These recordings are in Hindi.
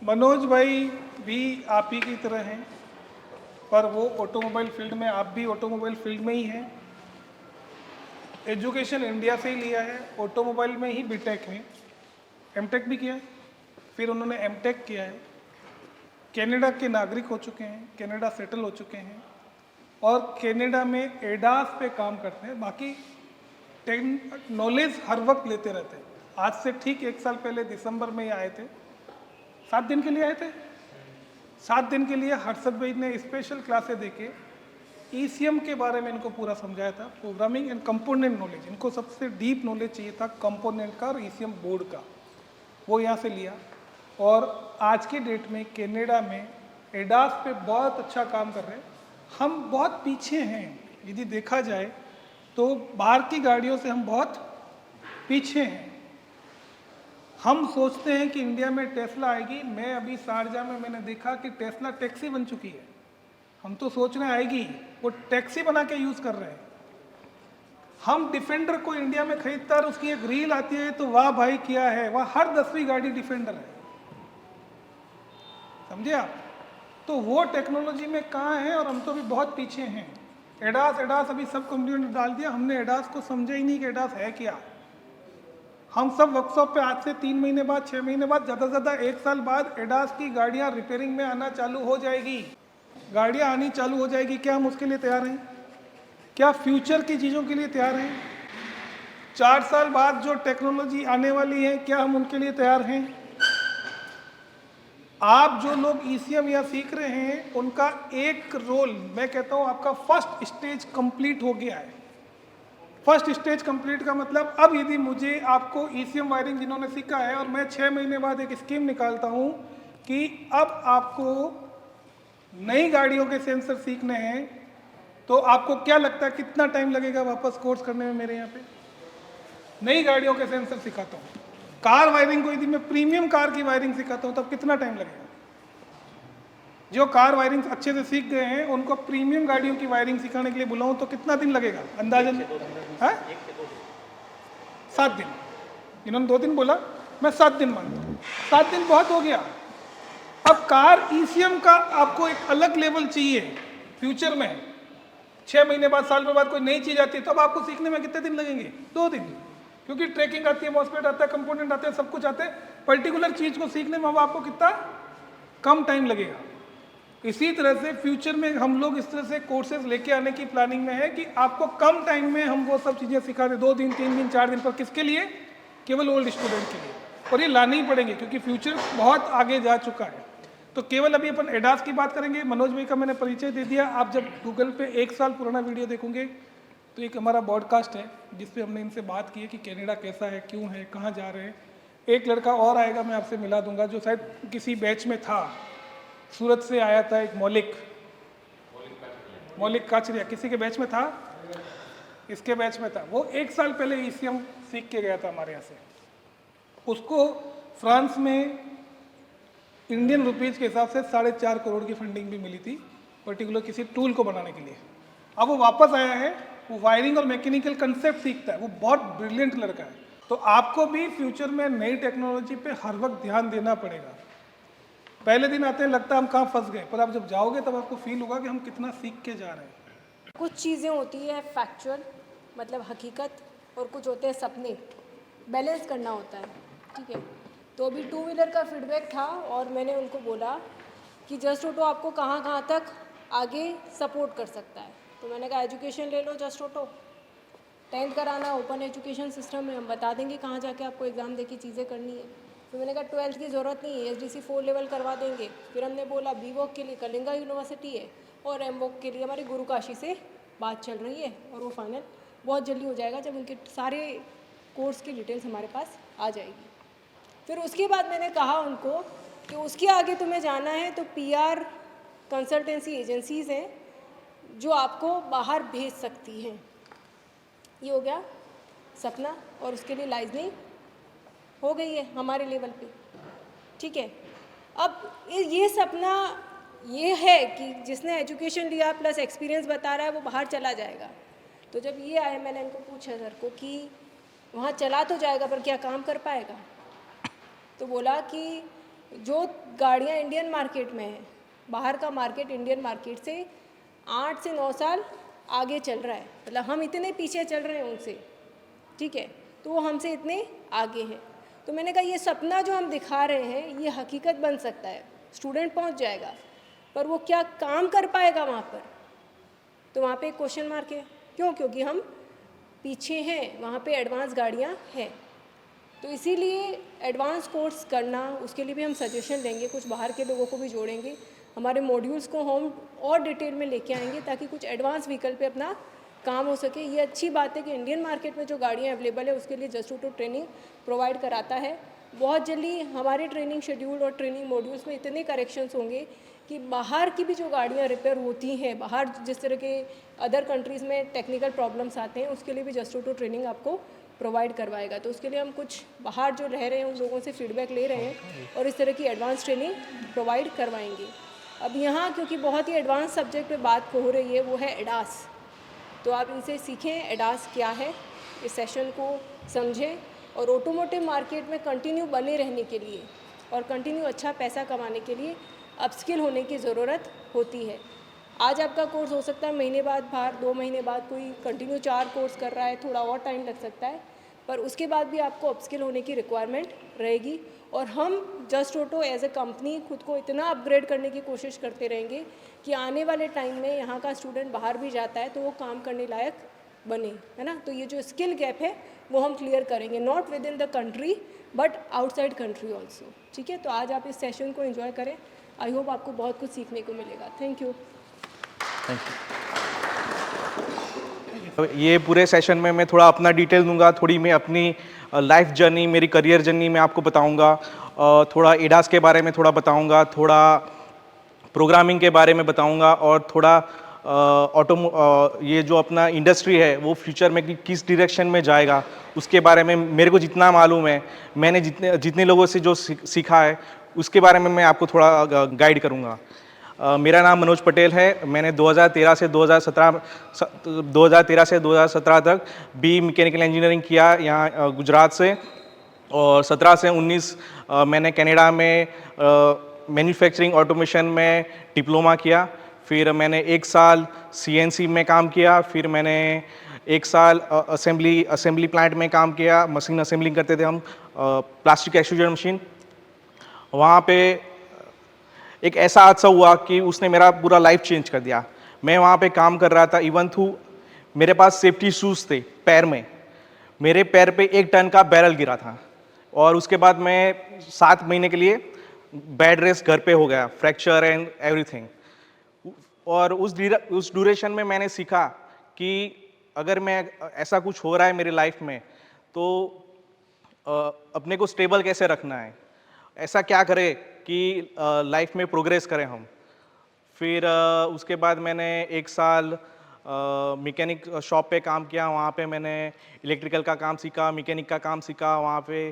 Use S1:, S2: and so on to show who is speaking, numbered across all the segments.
S1: मनोज भाई भी आप ही की तरह हैं, पर वो ऑटोमोबाइल फील्ड में, आप भी ऑटोमोबाइल फील्ड में ही हैं। एजुकेशन इंडिया से ही लिया है, ऑटोमोबाइल में ही बीटेक है, एमटेक भी किया है, फिर उन्होंने एमटेक किया है, कनाडा के नागरिक हो चुके हैं, कनाडा सेटल हो चुके हैं और कनाडा में एडास पे काम करते हैं। बाकी नॉलेज हर वक्त लेते रहते हैं। आज से ठीक 1 साल पहले दिसंबर में ये आए थे, 7 दिन के लिए आए थे। 7 दिन के लिए हर्षद भाई ने स्पेशल क्लासें देके ईसीएम के बारे में इनको पूरा समझाया था, प्रोग्रामिंग एंड कंपोनेंट नॉलेज। इनको सबसे डीप नॉलेज चाहिए था कंपोनेंट का और ईसीएम बोर्ड का, वो यहाँ से लिया। और आज की डेट में कनाडा में एडास पे बहुत अच्छा काम कर रहे हैं। हम बहुत पीछे हैं, यदि देखा जाए तो बाहर की गाड़ियों से हम बहुत पीछे हैं। हम सोचते हैं कि इंडिया में टेस्ला आएगी। मैं अभी शारजा में मैंने देखा कि टेस्ला टैक्सी बन चुकी है। हम तो सोच रहे हैं आएगी, वो टैक्सी बना के यूज़ कर रहे हैं। हम डिफेंडर को इंडिया में खरीदता है और उसकी एक रील आती है तो वाह भाई क्या है, वह हर 10वीं गाड़ी डिफेंडर है, समझे आप। तो वो टेक्नोलॉजी में कहाँ है और हम तो अभी बहुत पीछे हैं। एडास अभी सब कंपनियों ने डाल दिया, हमने एडास को समझा ही नहीं कि एडास है क्या। हम सब वर्कशॉप पे आज से 3 महीने बाद, 6 महीने बाद, ज़्यादा से ज़्यादा 1 साल बाद एडास की गाड़ियाँ रिपेयरिंग में आना चालू हो जाएगी, गाड़ियाँ आनी चालू हो जाएगी। क्या हम उसके लिए तैयार हैं? क्या फ्यूचर की चीज़ों के लिए तैयार हैं? 4 साल बाद जो टेक्नोलॉजी आने वाली है, क्या हम उनके लिए तैयार हैं? आप जो लोग ईसीएम या सीख रहे हैं, उनका एक रोल, मैं कहता हूँ आपका फर्स्ट स्टेज कंप्लीट हो गया है। फर्स्ट स्टेज कंप्लीट का मतलब, अब यदि मुझे आपको ईसीएम वायरिंग जिन्होंने सीखा है और मैं 6 महीने बाद एक स्कीम निकालता हूँ कि अब आपको नई गाड़ियों के सेंसर सीखने हैं, तो आपको क्या लगता है कितना टाइम लगेगा वापस कोर्स करने में मेरे यहाँ पे? नई गाड़ियों के सेंसर सिखाता हूँ। कार वायरिंग को यदि मैं प्रीमियम कार की वायरिंग सिखाता हूँ तब कितना टाइम लगेगा? जो कार वायरिंग अच्छे से सीख गए हैं उनको प्रीमियम गाड़ियों की वायरिंग सिखाने के लिए बुलाऊं तो कितना दिन लगेगा अंदाजन? है 7 दिन। इन्होंने 2 दिन बोला, मैं 7 दिन मानता हूँ। 7 दिन बहुत हो गया। अब कार ईसीएम का आपको एक अलग लेवल चाहिए फ्यूचर में। 6 महीने बाद, साल भर बाद कोई नई चीज़ आती है, तब आपको सीखने में कितने दिन लगेंगे? 2 दिन। क्योंकि ट्रैकिंग आती है, मॉसफेट आता है, कंपोनेंट आते हैं, सब कुछ आते हैं। पर्टिकुलर चीज़ को सीखने में अब आपको कितना कम टाइम लगेगा। इसी तरह से फ्यूचर में हम लोग इस तरह से कोर्सेज लेके आने की प्लानिंग में है कि आपको कम टाइम में हम वो सब चीज़ें सिखा दें, 2 दिन, 3 दिन, 4 दिन पर। किसके लिए? केवल ओल्ड स्टूडेंट के लिए। और ये लाने ही पड़ेंगे क्योंकि फ्यूचर बहुत आगे जा चुका है। तो केवल अभी अपन एडास की बात करेंगे। मनोज भाई का मैंने परिचय दे दिया। आप जब गूगल पे 1 साल पुराना वीडियो देखोगे तो एक हमारा पॉडकास्ट है जिसपे हमने इनसे बात की है कि कनाडा कैसा है, क्यों है, कहाँ जा रहे हैं। एक लड़का और आएगा, मैं आपसे मिला दूंगा, जो शायद किसी बैच में था, सूरत से आया था, एक मौलिक काचरिया किसी के बैच में था, इसके बैच में था। वो 1 साल पहले ईसीएम सीख के गया था हमारे यहाँ से। उसको फ्रांस में इंडियन रुपीज़ के हिसाब से 4.5 करोड़ की फंडिंग भी मिली थी, पर्टिकुलर किसी टूल को बनाने के लिए। अब वो वापस आया है, वो वायरिंग और मैकेनिकल कंसेप्ट सीखता है। वो बहुत ब्रिलियंट लड़का है। तो आपको भी फ्यूचर में नई टेक्नोलॉजी पे हर वक्त ध्यान देना पड़ेगा। पहले दिन आते हैं लगता है हम कहाँ फंस गए, पर आप जब जाओगे तब आपको फील होगा कि हम कितना सीख के जा रहे हैं।
S2: कुछ चीज़ें होती है फैक्चुअल, मतलब हकीकत, और कुछ होते हैं सपने। बैलेंस करना होता है, ठीक है। तो अभी 2 व्हीलर का फीडबैक था और मैंने उनको बोला कि जस्ट ऑटो आपको कहाँ कहाँ तक आगे सपोर्ट कर सकता है। तो मैंने कहा एजुकेशन ले लो, जस्ट ऑटो 10th कराना, ओपन एजुकेशन सिस्टम में हम बता देंगे कहाँ जाके आपको एग्ज़ाम दे के चीज़ें करनी है। तो मैंने कहा 12th की ज़रूरत नहीं है, SDC 4 लेवल करवा देंगे। फिर हमने बोला BVOC के लिए कलिंगा यूनिवर्सिटी है और MVOC के लिए हमारी गुरुकाशी से बात चल रही है और वो फाइनल बहुत जल्दी हो जाएगा जब उनके सारे कोर्स की डिटेल्स हमारे पास आ जाएगी। फिर उसके बाद मैंने कहा उनको कि उसके आगे तुम्हें जाना है तो PR कंसल्टेंसी एजेंसीज़ हैं जो आपको बाहर भेज सकती हैं। ये हो गया सपना और उसके लिए लाइजनिंग हो गई है हमारे लेवल पे, ठीक है। अब ये सपना ये है कि जिसने एजुकेशन लिया प्लस एक्सपीरियंस बता रहा है वो बाहर चला जाएगा। तो जब ये आए मैंने इनको पूछा सर को कि वहाँ चला तो जाएगा पर क्या काम कर पाएगा? तो बोला कि जो गाड़ियाँ इंडियन मार्केट में हैं, बाहर का मार्केट इंडियन मार्केट से 8 से 9 साल आगे चल रहा है, मतलब हम इतने पीछे चल रहे हैं उनसे, ठीक है, तो वो हमसे इतने आगे हैं। तो मैंने कहा ये सपना जो हम दिखा रहे हैं ये हकीकत बन सकता है, स्टूडेंट पहुंच जाएगा, पर वो क्या काम कर पाएगा वहाँ पर, तो वहाँ पे एक क्वेश्चन मार्क है। क्यों? क्योंकि हम पीछे हैं, वहाँ पे एडवांस गाड़ियाँ हैं। तो इसीलिए एडवांस कोर्स करना, उसके लिए भी हम सजेशन देंगे, कुछ बाहर के लोगों को भी जोड़ेंगे, हमारे मॉड्यूल्स को हम और डिटेल में लेके आएंगे ताकि कुछ एडवांस व्हीकल पे अपना काम हो सके। ये अच्छी बात है कि इंडियन मार्केट में जो गाड़ियाँ अवेलेबल है उसके लिए जस्ट टू ट्रेनिंग प्रोवाइड कराता है। बहुत जल्दी हमारे ट्रेनिंग शेड्यूल और ट्रेनिंग मॉड्यूल्स में इतने करेक्शंस होंगे कि बाहर की भी जो गाड़ियाँ रिपेयर होती हैं, बाहर जिस तरह के अदर कंट्रीज़ में टेक्निकल प्रॉब्लम्स आते हैं, उसके लिए भी जस्ट टू ट्रेनिंग आपको प्रोवाइड करवाएगा। तो उसके लिए हम कुछ बाहर जो रह रहे हैं उन लोगों से फीडबैक ले रहे हैं और इस तरह की एडवांस ट्रेनिंग प्रोवाइड करवाएंगे। अब यहाँ क्योंकि बहुत ही एडवांस सब्जेक्ट पे बात हो रही है, वो है एडास, तो आप इनसे सीखें एडास क्या है, इस सेशन को समझें और ऑटोमोटिव मार्केट में कंटिन्यू बने रहने के लिए और कंटिन्यू अच्छा पैसा कमाने के लिए अपस्किल होने की ज़रूरत होती है। आज आपका कोर्स हो सकता है महीने बाद बाहर, 2 महीने बाद कोई कंटिन्यू 4 कोर्स कर रहा है, थोड़ा और टाइम लग सकता है, पर उसके बाद भी आपको अपस्किल होने की रिक्वायरमेंट रहेगी। और हम just auto as a company खुद को इतना अपग्रेड करने की कोशिश करते रहेंगे कि आने वाले टाइम में यहाँ का स्टूडेंट बाहर भी जाता है तो वो काम करने लायक बने, है ना। तो ये जो स्किल गैप है वो हम क्लियर करेंगे, not with in the country but outside country also, ठीक है। तो आज आप इस सेशन को एंजॉय करें, आई होप आपको बहुत कुछ सीखने को मिलेगा। Thank you.
S3: ये पूरे सेशन में मैं थोड़ा अपना डिटेल दूंगा, थोड़ी मैं अपनी लाइफ जर्नी, मेरी करियर जर्नी में आपको बताऊंगा, थोड़ा एडास के बारे में थोड़ा बताऊंगा, थोड़ा प्रोग्रामिंग के बारे में बताऊंगा और थोड़ा ये जो अपना इंडस्ट्री है वो फ्यूचर में किस डायरेक्शन में जाएगा उसके बारे में मेरे को जितना मालूम है, मैंने जितने लोगों से जो सीखा है उसके बारे में मैं आपको थोड़ा गाइड करूँगा। मेरा नाम मनोज पटेल है। मैंने 2013 से 2017 तक बी मैकेनिकल इंजीनियरिंग किया यहाँ गुजरात से, और 17 से 19 मैंने कनाडा में मैन्युफैक्चरिंग ऑटोमेशन में डिप्लोमा किया। फिर मैंने 1 साल CNC में काम किया, फिर मैंने 1 साल असेंबली प्लांट में काम किया, मशीन असेंबलिंग करते थे हम, प्लास्टिक एक्सट्रूजन मशीन। वहाँ पे एक ऐसा हादसा हुआ कि उसने मेरा पूरा लाइफ चेंज कर दिया। मैं वहाँ पे काम कर रहा था, इवन थू मेरे पास सेफ्टी शूज़ थे पैर में, मेरे पैर पे 1 टन का बैरल गिरा था और उसके बाद मैं 7 महीने के लिए बेड रेस्ट घर पे हो गया, फ्रैक्चर एंड एवरीथिंग। और उस ड्यूरेशन में मैंने सीखा कि अगर मैं ऐसा कुछ हो रहा है मेरी लाइफ में तो अपने को स्टेबल कैसे रखना है, ऐसा क्या करें कि लाइफ में प्रोग्रेस करें हम। फिर उसके बाद मैंने 1 साल मैकेनिक शॉप पे काम किया। वहाँ पे मैंने इलेक्ट्रिकल का काम सीखा, मैकेनिक का काम सीखा। वहाँ पे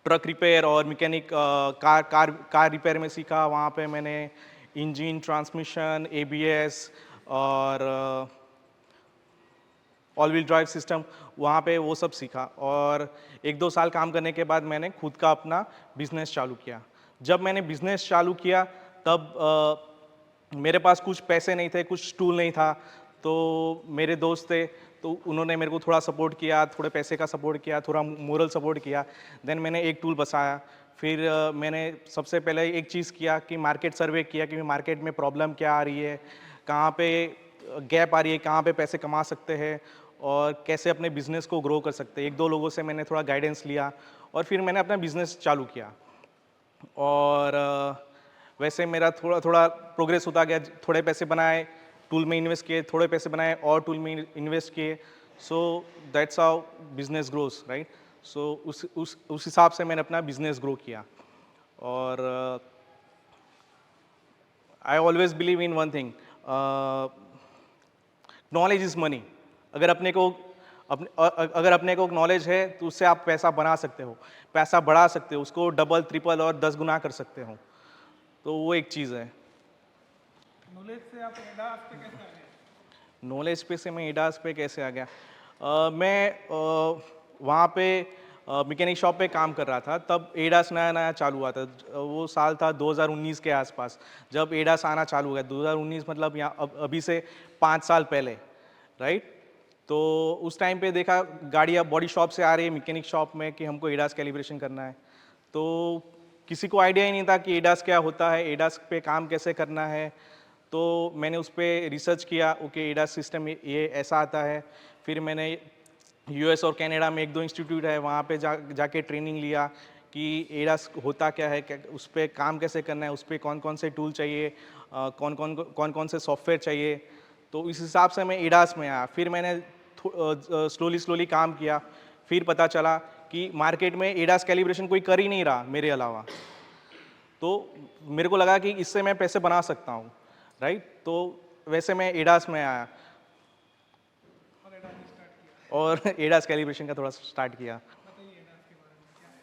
S3: ट्रक रिपेयर और मैकेनिक कार रिपेयर में सीखा। वहाँ पे मैंने इंजन, ट्रांसमिशन, ABS और ऑल व्हील ड्राइव सिस्टम, वहाँ पे वो सब सीखा। और 1-2 साल काम करने के बाद मैंने खुद का अपना बिजनेस चालू किया। जब मैंने बिजनेस चालू किया तब मेरे पास कुछ पैसे नहीं थे, कुछ टूल नहीं था, तो मेरे दोस्त थे तो उन्होंने मेरे को थोड़ा सपोर्ट किया, थोड़े पैसे का सपोर्ट किया, थोड़ा मोरल सपोर्ट किया। देन मैंने एक टूल बसाया। फिर मैंने सबसे पहले एक चीज़ किया कि मार्केट सर्वे किया कि मार्केट में प्रॉब्लम क्या आ रही है, कहाँ पे गैप आ रही है, कहाँ पे पैसे कमा सकते हैं और कैसे अपने बिजनेस को ग्रो कर सकते हैं। 1-2 लोगों से मैंने थोड़ा गाइडेंस लिया और फिर मैंने अपना बिजनेस चालू किया। और वैसे मेरा थोड़ा थोड़ा प्रोग्रेस होता गया, थोड़े पैसे बनाए, टूल में इन्वेस्ट किए, थोड़े पैसे बनाए और टूल में इन्वेस्ट किए। So that's how business grows, right. So उस हिसाब से मैंने अपना बिजनेस ग्रो किया। और I always believe in one thing, knowledge is money. अगर अपने को नॉलेज है तो उससे आप पैसा बना सकते हो, पैसा बढ़ा सकते हो, उसको डबल, ट्रिपल और 10 गुना कर सकते हो। तो वो एक चीज़ है।
S1: नॉलेज से आप एडास पे कैसे आ गए?
S3: नॉलेज पे से मैं एडास पे कैसे आ गया? मैं वहाँ पे मैकेनिक शॉप पे काम कर रहा था, तब एडास नया नया चालू हुआ था। वो साल था 2019 के आसपास, जब एडास आना चालू हुआ। 2019 मतलब यहाँ अभी से 5 साल पहले, राइट। तो उस टाइम पे देखा गाड़ियाँ बॉडी शॉप से आ रही है मैकेनिक शॉप में कि हमको एडास कैलिब्रेशन करना है। तो किसी को आइडिया ही नहीं था कि एडास क्या होता है, एडास पे काम कैसे करना है। तो मैंने उस पर रिसर्च किया, ओके एडास सिस्टम ये ऐसा आता है। फिर मैंने यूएस और कनाडा में 1-2 इंस्टीट्यूट है, वहाँ पे जाके ट्रेनिंग लिया कि एडास होता क्या है, क्या उस पर काम कैसे करना है, उस पर कौन कौन से टूल चाहिए, कौन कौन से सॉफ्टवेयर चाहिए। तो इस हिसाब से मैं एडास में आया। फिर मैंने स्लोली काम किया। फिर पता चला कि मार्केट में एडास कैलिब्रेशन कोई कर ही नहीं रहा मेरे अलावा। तो मेरे को लगा कि इससे मैं पैसे बना सकता हूँ, राइट। तो वैसे मैं एडास में आया और एडास कैलिब्रेशन का थोड़ा स्टार्ट किया।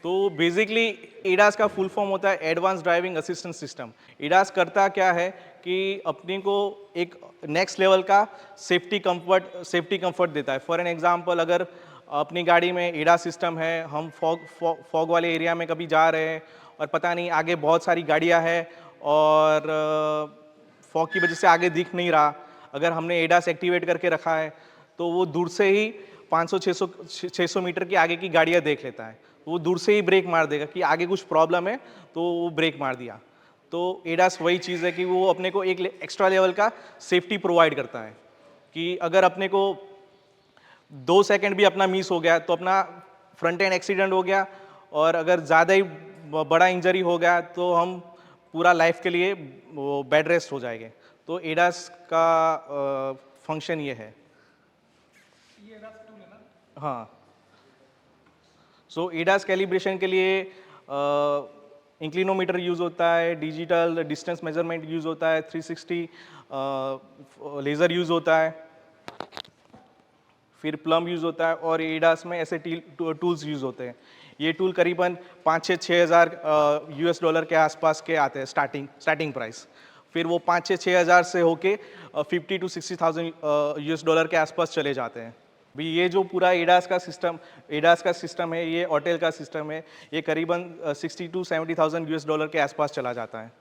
S3: तो बेसिकली एडास का फुल फॉर्म होता है advance driving assistance system. ADAS करता क्या है कि अपने को एक नेक्स्ट लेवल का सेफ्टी कंफर्ट देता है। फॉर एन एग्जांपल, अगर अपनी गाड़ी में एडास सिस्टम है, हम फॉग वाले एरिया में कभी जा रहे हैं और पता नहीं आगे बहुत सारी गाड़ियां हैं और फॉग की वजह से आगे दिख नहीं रहा, अगर हमने एडास एक्टिवेट करके रखा है तो वो दूर से ही 500-600 मीटर की आगे की गाड़ियां देख लेता है। वो दूर से ही ब्रेक मार देगा कि आगे कुछ प्रॉब्लम है, तो वो ब्रेक मार दिया। तो एडास वही चीज़ है कि वो अपने को एक एक्स्ट्रा लेवल का सेफ्टी प्रोवाइड करता है कि अगर अपने को 2 सेकंड भी अपना मिस हो गया तो अपना फ्रंट एंड एक्सीडेंट हो गया, और अगर ज़्यादा ही बड़ा इंजरी हो गया तो हम पूरा लाइफ के लिए वो बेड रेस्ट हो जाएंगे। तो एडास का फंक्शन ये है।
S1: ये एडास टूल है ना?
S3: हाँ। सो एडास कैलिब्रेशन के लिए इंक्लिनोमीटर यूज़ होता है, डिजिटल डिस्टेंस मेजरमेंट यूज़ होता है, 360 लेज़र यूज़ होता है, फिर प्लम यूज़ होता है, और एडास में ऐसे टूल्स यूज़ होते हैं। ये टूल करीबन 5-6 हज़ार US डॉलर के आसपास के आते हैं स्टार्टिंग प्राइस। फिर वो 5-6 हज़ार से होके 50-60,000 US डॉलर के आसपास चले जाते हैं। भी ये जो पूरा एडास का सिस्टम है, ये ऑटेल का सिस्टम है, ये करीबन 60-70,000 US डॉलर के आसपास चला जाता है।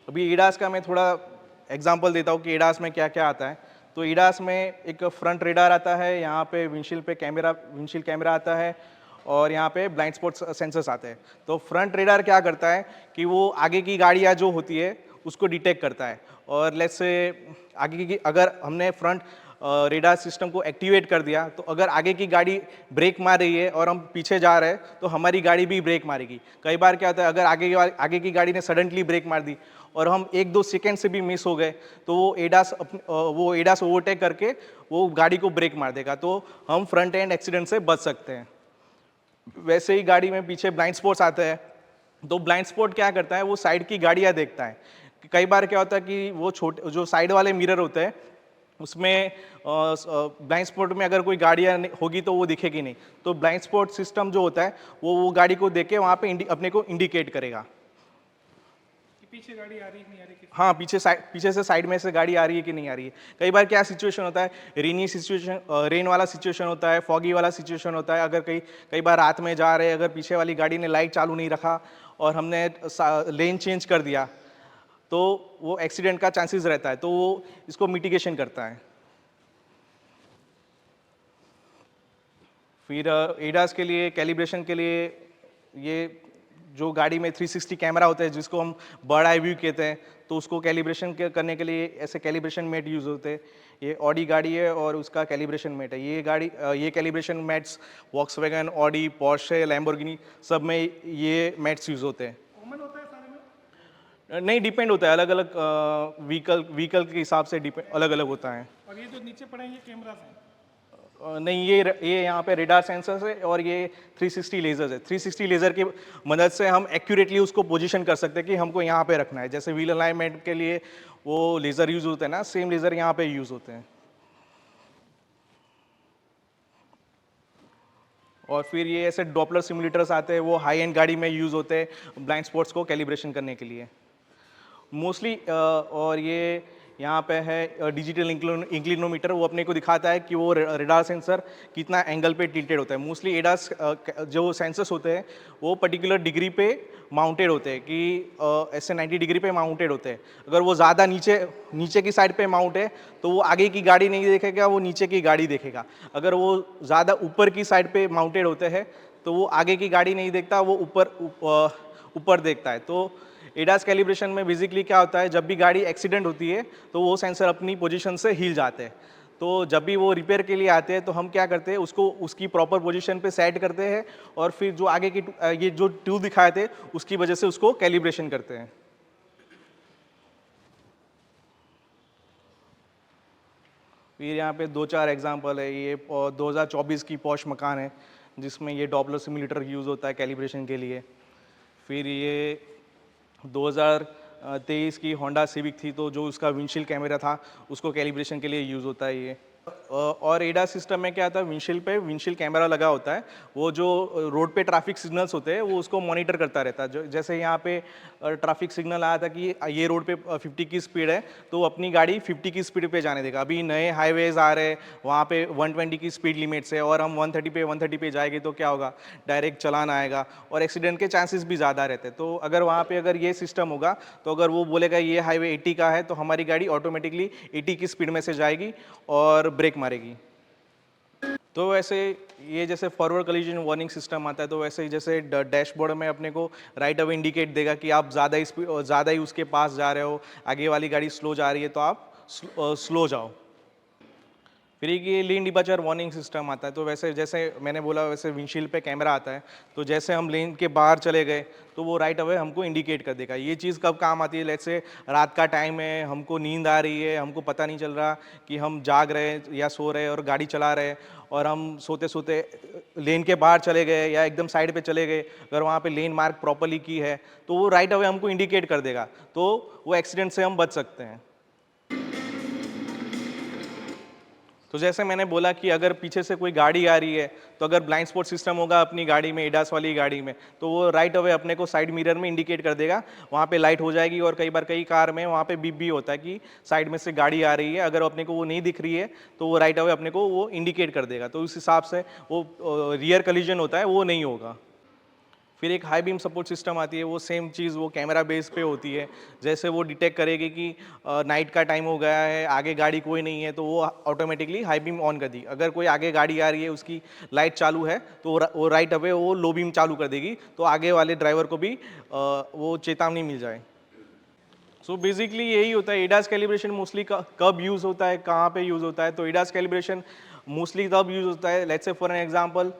S3: अभी एडास का मैं थोड़ा एग्जांपल देता हूँ कि एडास में क्या क्या आता है। तो एडास में एक फ्रंट रेडार आता है, यहाँ पे विंडशील्ड कैमरा आता है, और यहाँ पे ब्लाइंड स्पॉट सेंसर्स आते हैं। तो फ्रंट रेडार क्या करता है कि वो आगे की गाड़ियाँ जो होती है उसको डिटेक्ट करता है, और लेट्स से आगे की अगर हमने फ्रंट रेडार सिस्टम को एक्टिवेट कर दिया तो अगर आगे की गाड़ी ब्रेक मार रही है और हम पीछे जा रहे हैं तो हमारी गाड़ी भी ब्रेक मारेगी। कई बार क्या होता है, अगर आगे की गाड़ी ने सडनली ब्रेक मार दी और हम 1-2 सेकेंड से भी मिस हो गए तो वो एडास ओवरटेक करके वो गाड़ी को ब्रेक मार देगा, तो हम फ्रंट एंड एक्सीडेंट से बच सकते हैं। वैसे ही गाड़ी में पीछे ब्लाइंड स्पॉट्स आते हैं। तो ब्लाइंड स्पॉट क्या करता है, वो साइड की गाड़ियाँ देखता है। कई बार क्या होता है कि वो छोटे जो साइड वाले मिरर होते हैं उसमें ब्लाइंड स्पॉट में अगर कोई गाड़ियाँ होगी तो वो दिखेगी नहीं। तो ब्लाइंड स्पॉट सिस्टम जो होता है वो गाड़ी को देख के वहाँ पे अपने को इंडिकेट करेगा
S1: कि पीछे गाड़ी आ रही है नहीं आ रही।
S3: हाँ, पीछे से साइड में से गाड़ी आ रही है कि नहीं आ रही है। कई बार क्या सिचुएशन होता है, रेन वाला सिचुएशन होता है, फॉगी वाला सिचुएशन होता है। अगर कई बार रात में जा रहे हैं, अगर पीछे वाली गाड़ी ने लाइट चालू नहीं रखा और हमने लेन चेंज कर दिया तो वो एक्सीडेंट का चांसेस रहता है, तो वो इसको मिटिगेशन करता है। फिर एडास के लिए कैलिब्रेशन के लिए ये जो गाड़ी में 360 कैमरा होता है जिसको हम बर्ड आई व्यू कहते हैं, तो उसको कैलिब्रेशन करने के लिए ऐसे कैलिब्रेशन मेट यूज़ होते हैं। ये ऑडी गाड़ी है और उसका कैलिब्रेशन मेट है। ये calibration mats Volkswagen, Audi, Porsche, Lamborghini सब में ये मेट्स यूज़ होते हैं।
S1: कॉमन होता है सारे में?
S3: नहीं, डिपेंड होता है, अलग अलग व्हीकल के हिसाब से अलग अलग होता है।
S1: और ये जो नीचे पड़े हैं ये कैमरास हैं?
S3: नहीं, ये यहाँ पे रेडार सेंसर्स है और ये 360 लेजर्स है। 360 लेज़र की मदद से हम एक्यूरेटली उसको पोजीशन कर सकते हैं कि हमको यहाँ पे रखना है। जैसे व्हील अलाइनमेंट के लिए वो लेज़र यूज़ होते हैं ना, सेम लेज़र यहाँ पे यूज़ होते हैं। और फिर ये ऐसे डॉपलर सिमुलेटर्स आते हैं, वो हाई एंड गाड़ी में यूज़ होते हैं ब्लाइंड स्पॉट्स को कैलिब्रेशन करने के लिए मोस्टली। और यहाँ पे है डिजिटल इंक्लिनोमीटर, वो अपने को दिखाता है कि वो रेडार सेंसर कितना एंगल पे टिल्टेड होता है। मोस्टली एडास जो सेंसर्स होते हैं वो पर्टिकुलर डिग्री पे माउंटेड होते हैं कि ऐसे 90 डिग्री पे माउंटेड होते हैं। अगर वो ज़्यादा नीचे की साइड पे माउंट है तो वो आगे की गाड़ी नहीं देखेगा, वो नीचे की गाड़ी देखेगा। अगर वो ज़्यादा ऊपर की साइड पे माउंटेड होते हैं तो वो आगे की गाड़ी नहीं देखता, वो ऊपर देखता है। तो एडास कैलिब्रेशन में बेसिकली क्या होता है, जब भी गाड़ी एक्सीडेंट होती है तो वो सेंसर अपनी पोजीशन से हिल जाते हैं। तो जब भी वो रिपेयर के लिए आते हैं तो हम क्या करते हैं, उसको उसकी प्रॉपर पोजीशन पे सेट करते हैं और फिर जो आगे की ये जो टूल दिखाए थे उसकी वजह से उसको कैलिब्रेशन करते हैं। फिर यहाँ पे 2-4 एग्जांपल है। ये 2024 की पॉश मकान है जिसमें ये डॉपलर सिमुलेटर यूज़ होता है कैलिब्रेशन के लिए। फिर ये 2023 की होंडा सिविक थी, तो जो उसका विंडशील्ड कैमरा था उसको कैलिब्रेशन के लिए यूज़ होता है ये। और एडास सिस्टम में क्या आता है, विंडशील्ड कैमरा लगा होता है। वो जो रोड पे ट्रैफिक सिग्नल्स होते हैं वो उसको मॉनिटर करता रहता है। जैसे यहाँ पे ट्रैफिक सिग्नल आया था कि ये रोड पे 50 की स्पीड है, तो अपनी गाड़ी 50 की स्पीड पे जाने देगा। अभी नए हाईवेज आ रहे हैं, वहाँ पे 120 की स्पीड लिमिट्स है और हम 130 पे जाएंगे तो क्या होगा, डायरेक्ट चलान आएगा और एक्सीडेंट के चांसेस भी ज़्यादा रहते हैं। तो अगर वहाँ पे अगर ये सिस्टम होगा तो अगर वो बोलेगा ये हाईवे 80 का है तो हमारी गाड़ी ऑटोमेटिकली 80 की स्पीड में से जाएगी और ब्रेक मारेगी। तो वैसे ये जैसे फॉरवर्ड कोलिजन वार्निंग सिस्टम आता है, तो वैसे ही जैसे डैशबोर्ड में अपने को राइट अवे इंडिकेट देगा कि आप ज़्यादा ही उसके पास जा रहे हो, आगे वाली गाड़ी स्लो जा रही है तो आप स्लो जाओ। फिर ये लेन डिपार्चर वार्निंग सिस्टम आता है। तो वैसे जैसे मैंने बोला वैसे विंडशील्ड पे कैमरा आता है, तो जैसे हम लेन के बाहर चले गए तो वो राइट अवे हमको इंडिकेट कर देगा। ये चीज़ कब काम आती है, लेट्स से रात का टाइम है, हमको नींद आ रही है, हमको पता नहीं चल रहा कि हम जाग रहे हैं या सो रहे हैं और गाड़ी चला रहे हैं, और हम सोते सोते लेन के बाहर चले गए या एकदम साइड पे चले गए, अगर वहाँ पे लेन मार्क प्रॉपरली की है तो वो राइट अवे हमको इंडिकेट कर देगा, तो वो एक्सीडेंट से हम बच सकते हैं। तो जैसे मैंने बोला कि अगर पीछे से कोई गाड़ी आ रही है तो अगर ब्लाइंड स्पॉट सिस्टम होगा अपनी गाड़ी में, एडास वाली गाड़ी में, तो वो राइट अवे अपने को साइड मिरर में इंडिकेट कर देगा, वहाँ पे लाइट हो जाएगी। और कई बार कई कार में वहाँ पे बीप भी होता है कि साइड में से गाड़ी आ रही है, अगर अपने को वो नहीं दिख रही है तो वो राइट अवे अपने को वो इंडिकेट कर देगा। तो उस हिसाब से वो रियर कोलिजन होता है वो नहीं होगा। फिर एक हाई बीम सपोर्ट सिस्टम आती है, वो सेम चीज़ वो कैमरा बेस पे होती है। जैसे वो डिटेक्ट करेगी कि नाइट का टाइम हो गया है, आगे गाड़ी कोई नहीं है, तो वो ऑटोमेटिकली हाई बीम ऑन कर दी। अगर कोई आगे गाड़ी आ रही है, उसकी लाइट चालू है, तो वो राइट अवे वो लो बीम चालू कर देगी, तो आगे वाले ड्राइवर को भी वो चेतावनी मिल जाए। सो बेसिकली यही होता है। एडास कैलिब्रेशन मोस्टली कब यूज़ होता है, कहाँ पे यूज़ होता है, तो एडास कैलिब्रेशन मोस्टली तब यूज़ होता है, let's say for an example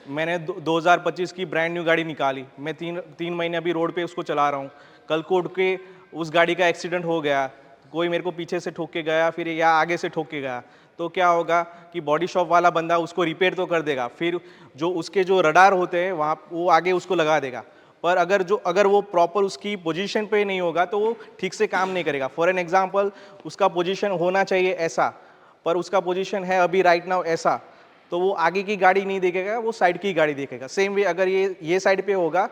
S3: मैंने 2025 की ब्रांड न्यू गाड़ी निकाली, मैं तीन महीने अभी रोड पे उसको चला रहा हूँ, कल को उठ के उस गाड़ी का एक्सीडेंट हो गया, कोई मेरे को पीछे से ठोक के गया फिर या आगे से ठोक के गया, तो क्या होगा कि बॉडी शॉप वाला बंदा उसको रिपेयर तो कर देगा, फिर जो उसके जो रडार होते हैं वहाँ वो आगे उसको लगा देगा, पर अगर वो प्रॉपर उसकी पोजीशन पे नहीं होगा तो वो ठीक से काम नहीं करेगा। फॉर एन एग्जांपल उसका पोजीशन होना चाहिए ऐसा, पर उसका पोजीशन है अभी राइट नाउ ऐसा, तो वो आगे की गाड़ी नहीं देखेगा, वो साइड की गाड़ी देखेगा। सेम वे अगर ये साइड पे होगा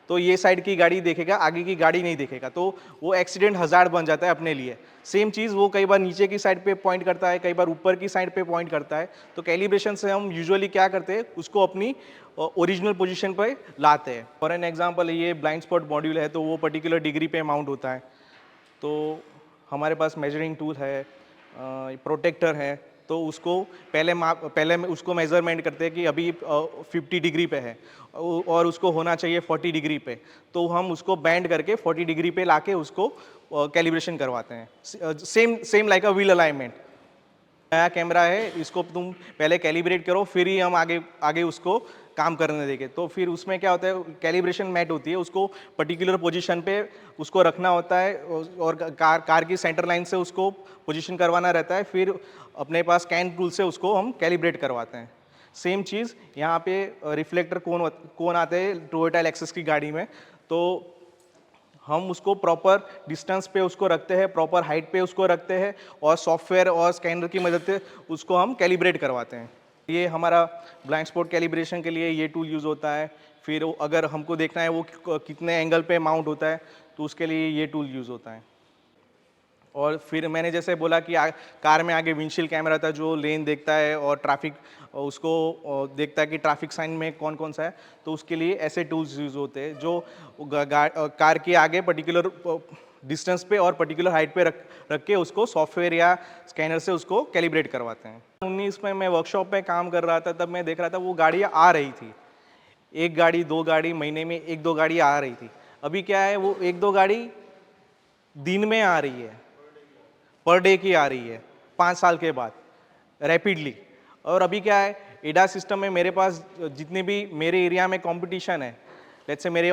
S3: तो ये साइड की गाड़ी देखेगा, आगे की गाड़ी नहीं देखेगा, तो वो एक्सीडेंट हज़ार्ड बन जाता है अपने लिए। सेम चीज़ वो कई बार नीचे की साइड पे पॉइंट करता है, कई बार ऊपर की साइड पे पॉइंट करता है। तो कैलिब्रेशन से हम यूजुअली क्या करते हैं, उसको अपनी ओरिजिनल पोजीशन पे लाते हैं। फॉर एन एग्जांपल ये ब्लाइंड स्पॉट मॉड्यूल है, तो वो पर्टिकुलर डिग्री पे माउंट होता है। तो हमारे पास मेजरिंग टूल है, प्रोटेक्टर है, तो उसको पहले उसको मेज़रमेंट करते हैं कि अभी 50 डिग्री पे है और उसको होना चाहिए 40 डिग्री पे, तो हम उसको बैंड करके 40 डिग्री पे लाके उसको कैलिब्रेशन करवाते हैं। Same like a wheel alignment. नया कैमरा है, इसको तुम पहले कैलिब्रेट करो, फिर ही हम आगे उसको काम करने देंगे। तो फिर उसमें क्या होता है, कैलिब्रेशन मैट होती है, उसको पर्टिकुलर पोजीशन पे उसको रखना होता है और कार की सेंटर लाइन से उसको पोजीशन करवाना रहता है, फिर अपने पास कैन टूल से उसको हम कैलिब्रेट करवाते हैं। सेम चीज़ यहाँ पे रिफ्लेक्टर कोन आते हैं टोयोटा लेक्सस की गाड़ी में, तो हम उसको प्रॉपर डिस्टेंस पे उसको रखते हैं, प्रॉपर हाइट पे उसको रखते हैं और सॉफ्टवेयर और स्कैनर की मदद से उसको हम कैलिब्रेट करवाते हैं। ये हमारा ब्लाइंड स्पॉट कैलिब्रेशन के लिए ये टूल यूज़ होता है। फिर अगर हमको देखना है वो कितने एंगल पे माउंट होता है, तो उसके लिए ये टूल यूज़ होता है। और फिर मैंने जैसे बोला कि कार में आगे विंडशील्ड कैमरा था जो लेन देखता है और ट्रैफिक उसको देखता है कि ट्रैफिक साइन में कौन कौन सा है, तो उसके लिए ऐसे टूल्स यूज़ होते हैं जो कार के आगे पर्टिकुलर डिस्टेंस पे और पर्टिकुलर हाइट पे रख के उसको सॉफ्टवेयर या स्कैनर से उसको कैलिब्रेट करवाते हैं। 19 में मैं वर्कशॉप पे काम कर रहा था, तब मैं देख रहा था वो गाड़ियाँ आ रही थी, एक गाड़ी दो गाड़ी, महीने में एक दो गाड़ी आ रही थी। अभी क्या है, वो एक दो गाड़ी दिन में आ रही है, पर डे की आ रही है 5 साल के बाद रैपिडली। और अभी क्या है, एडा सिस्टम में मेरे पास जितने भी मेरे एरिया में कंपटीशन है, लेट्स से मेरे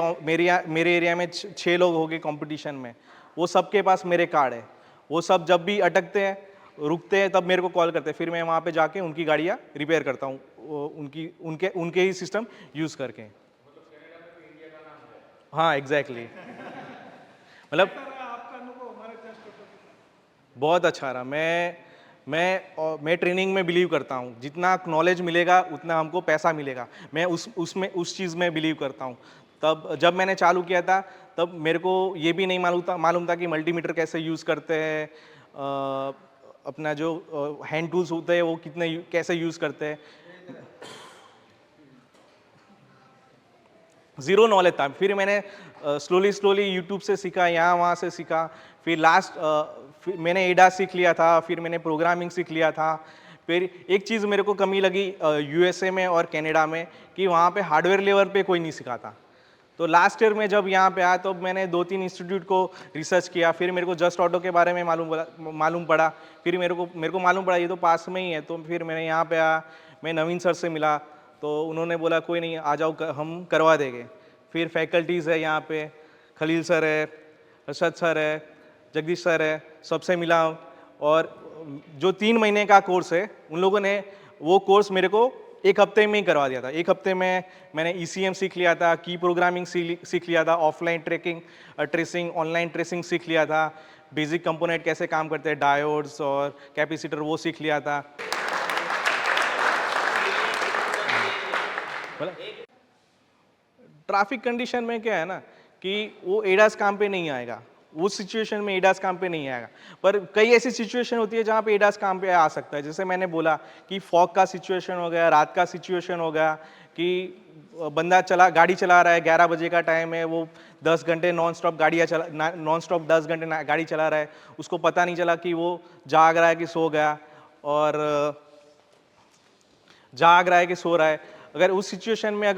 S3: एरिया में 6 लोग हो गए कंपटीशन में, वो सबके पास मेरे कार्ड है। वो सब जब भी अटकते हैं रुकते हैं तब मेरे को कॉल करते हैं, फिर मैं वहाँ पे जाके उनकी गाड़ियाँ रिपेयर करता हूँ उनके ही सिस्टम यूज़ करके। हाँ एग्जैक्टली मतलब बहुत अच्छा रहा। मैं ट्रेनिंग में बिलीव करता हूँ, जितना नॉलेज मिलेगा उतना हमको पैसा मिलेगा, मैं उस चीज़ में बिलीव करता हूँ। तब जब मैंने चालू किया था तब मेरे को ये भी नहीं मालूम था कि मल्टीमीटर कैसे यूज़ करते हैं, अपना जो हैंड टूल्स होते हैं वो कैसे यूज़ करते हैं, ज़ीरो नॉलेज था। फिर मैंने स्लोली यूट्यूब से सीखा, यहाँ वहाँ से सीखा, फिर फिर मैंने एडा सीख लिया था, फिर मैंने प्रोग्रामिंग सीख लिया था। फिर एक चीज़ मेरे को कमी लगी यूएसए में और कनाडा में कि वहाँ पे हार्डवेयर लेवल पे कोई नहीं सिखाता। तो लास्ट ईयर में जब यहाँ पे आया तो मैंने 2-3 इंस्टीट्यूट को रिसर्च किया, फिर मेरे को जस्ट ऑटो के बारे में मालूम पड़ा, फिर मेरे को मालूम पड़ा ये तो पास में ही है। तो फिर मैंने यहाँ पे आया, मैं नवीन सर से मिला, तो उन्होंने बोला कोई नहीं आ जाओ हम करवा देंगे। फिर फैकल्टीज़ है यहाँ पे, खलील सर है, अरशद सर है, जगदीश सर है, सबसे मिला। और जो 3 महीने का कोर्स है उन लोगों ने वो कोर्स मेरे को 1 हफ्ते में ही करवा दिया था। 1 हफ्ते में मैंने ECM सीख लिया था, की प्रोग्रामिंग सीख लिया था, ऑफलाइन ट्रेसिंग, ऑनलाइन ट्रेसिंग सीख लिया था, बेसिक कंपोनेंट कैसे काम करते हैं, डायोड्स और कैपेसिटर वो सीख लिया था। ट्रैफिक कंडीशन में क्या है ना कि वो एडास काम पे नहीं आएगा, उस सिचुएशन में एडास काम पे नहीं आएगा, पर कई ऐसी सिचुएशन होती है जहाँ पे एडास काम पे आ सकता है। जैसे मैंने बोला कि फॉग का सिचुएशन हो गया, रात का सिचुएशन हो गया कि बंदा गाड़ी चला रहा है, 11 बजे का टाइम है, वो 10 घंटे नॉन स्टॉप 10 घंटे गाड़ी चला रहा है, उसको पता नहीं चला कि वो जाग रहा है कि सो गया, और जाग रहा है कि सो रहा है। अगर उस सिचुएशन में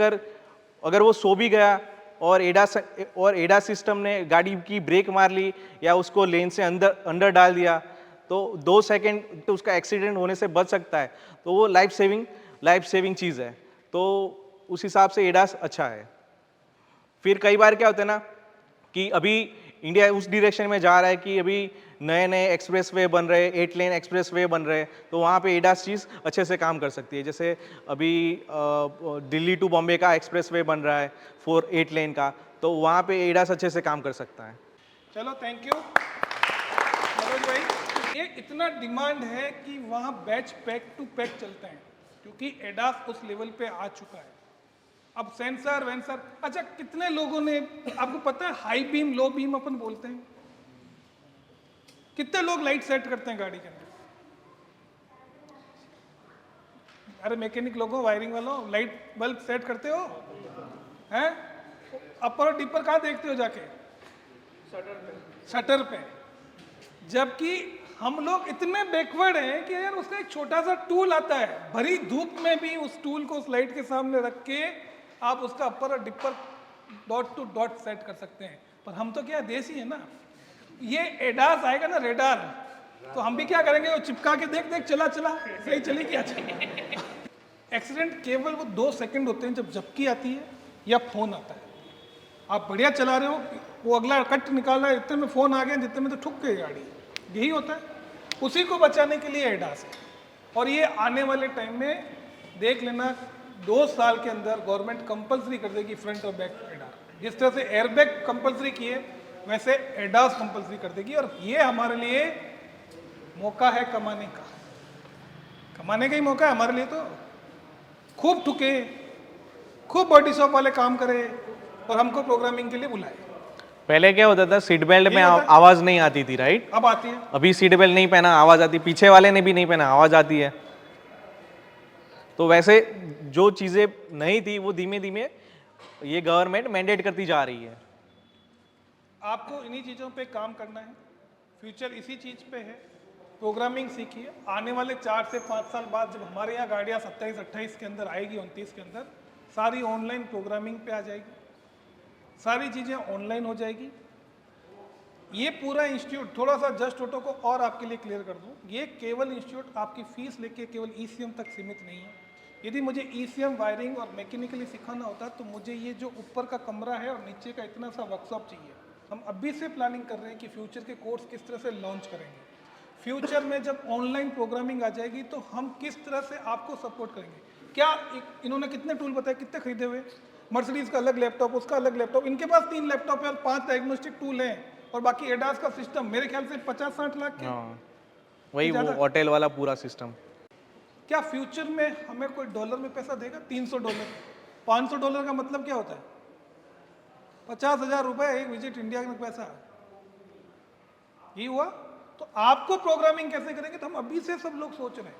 S3: अगर वो सो भी गया और एडा सिस्टम ने गाड़ी की ब्रेक मार ली या उसको लेन से अंदर डाल दिया तो 2 सेकंड तो उसका एक्सीडेंट होने से बच सकता है। तो वो लाइफ सेविंग चीज़ है, तो उस हिसाब से एडास अच्छा है। फिर कई बार क्या होता है ना कि अभी इंडिया उस डायरेक्शन में जा रहा है कि अभी नए एक्सप्रेसवे बन रहे, 8 लेन एक्सप्रेसवे बन रहे, तो वहाँ पे एडास चीज़ अच्छे से काम कर सकती है। जैसे अभी दिल्ली टू बॉम्बे का एक्सप्रेसवे बन रहा है 8 लेन का, तो वहाँ पे एडास अच्छे से काम कर सकता है।
S1: चलो थैंक यू मनोज भाई। ये इतना डिमांड है कि वहाँ बैच पैक टू पैक चलते हैं क्योंकि एडास उस लेवल पे आ चुका है। अब सेंसर वेंसर, अच्छा कितने लोगों ने, आपको पता है हाई बीम लो बीम अपन बोलते हैं, कितने लोग लाइट सेट करते हैं गाड़ी के अंदर? अरे मैकेनिक लोगों, वायरिंग वालों, लाइट बल्ब सेट करते हो हैं? अपर और डिपर कहाँ देखते हो जाके? शटर पे। जबकि हम लोग इतने बैकवर्ड हैं कि यार उसका एक छोटा सा टूल आता है, भरी धूप में भी उस टूल को उस लाइट के सामने रख के आप उसका अपर और dipper dot two dot set कर सकते हैं। पर हम तो क्या देसी है ना, ये एडास आएगा ना रेडार, तो हम भी क्या करेंगे, वो चिपका के देख चला सही चली क्या चली। एक्सीडेंट केवल वो 2 सेकंड होते हैं जब झपकी आती है या फोन आता है। आप बढ़िया चला रहे हो, वो अगला कट निकाल रहा है, इतने में फोन आ गया, जितने में तो ठुक गई गाड़ी। यही होता है, उसी को बचाने के लिए एडास है। और ये आने वाले टाइम में देख लेना, 2 साल के अंदर गवर्नमेंट कंपलसरी कर देगी फ्रंट और बैक एडास। जिस तरह से एयरबैग कंपलसरी किए वैसे एडास कंपलसरी कर देगी। और ये हमारे लिए मौका है कमाने का ही मौका है हमारे लिए। तो खूब ठुके, खूब बॉडी शॉप वाले काम करे और हमको प्रोग्रामिंग के लिए बुलाए।
S3: पहले क्या होता था, सीट बेल्ट में
S1: ये होता है।
S3: आवाज नहीं आती थी, राइट?
S1: अब आती है।
S3: अभी सीट बेल्ट नहीं पहना आवाज आती, पीछे वाले ने भी नहीं पहना आवाज आती है। तो वैसे जो चीजें नहीं थी वो धीमे धीमे ये गवर्नमेंट मैंडेट करती जा रही है।
S1: आपको इन्हीं चीज़ों पे काम करना है, फ्यूचर इसी चीज़ पे है। प्रोग्रामिंग सीखिए, आने वाले 4 से 5 साल बाद जब हमारे यहाँ गाड़ियाँ 27-28 के अंदर आएगी, 29 के अंदर सारी ऑनलाइन प्रोग्रामिंग पे आ जाएगी, सारी चीज़ें ऑनलाइन हो जाएगी। ये पूरा इंस्टीट्यूट, थोड़ा सा जस्ट ऑटो को और आपके लिए क्लियर कर दूं, ये केवल इंस्टीट्यूट आपकी फीस लेके केवल ईसीएम तक सीमित नहीं है। यदि मुझे ईसीएम वायरिंग और मैकेनिकली सिखाना होता तो मुझे ये जो ऊपर का कमरा है और नीचे का इतना सा वर्कशॉप चाहिए। हम अभी से प्लानिंग कर रहे हैं कि फ्यूचर के कोर्स किस तरह से लॉन्च करेंगे। फ्यूचर में जब ऑनलाइन प्रोग्रामिंग आ जाएगी तो हम किस तरह से आपको सपोर्ट करेंगे। क्या इन्होंने कितने टूल बताए, कितने खरीदे हुए? मर्सिडीज का अलग लैपटॉप, उसका अलग लैपटॉप, इनके पास 3 लैपटॉप है और 5 डायग्नोस्टिक टूल हैं और बाकी एडास का सिस्टम मेरे ख्याल से 50-60 लाख के।
S3: वही वो
S1: ज़्यादा?
S3: होटल वाला पूरा सिस्टम।
S1: क्या फ्यूचर में हमें कोई डॉलर में पैसा देगा? $300, $500 का मतलब क्या होता है? 50,000 रुपए एक विजिट इंडिया का पैसा। ये हुआ। तो आपको प्रोग्रामिंग कैसे करेंगे, तो हम अभी से सब लोग सोच रहे हैं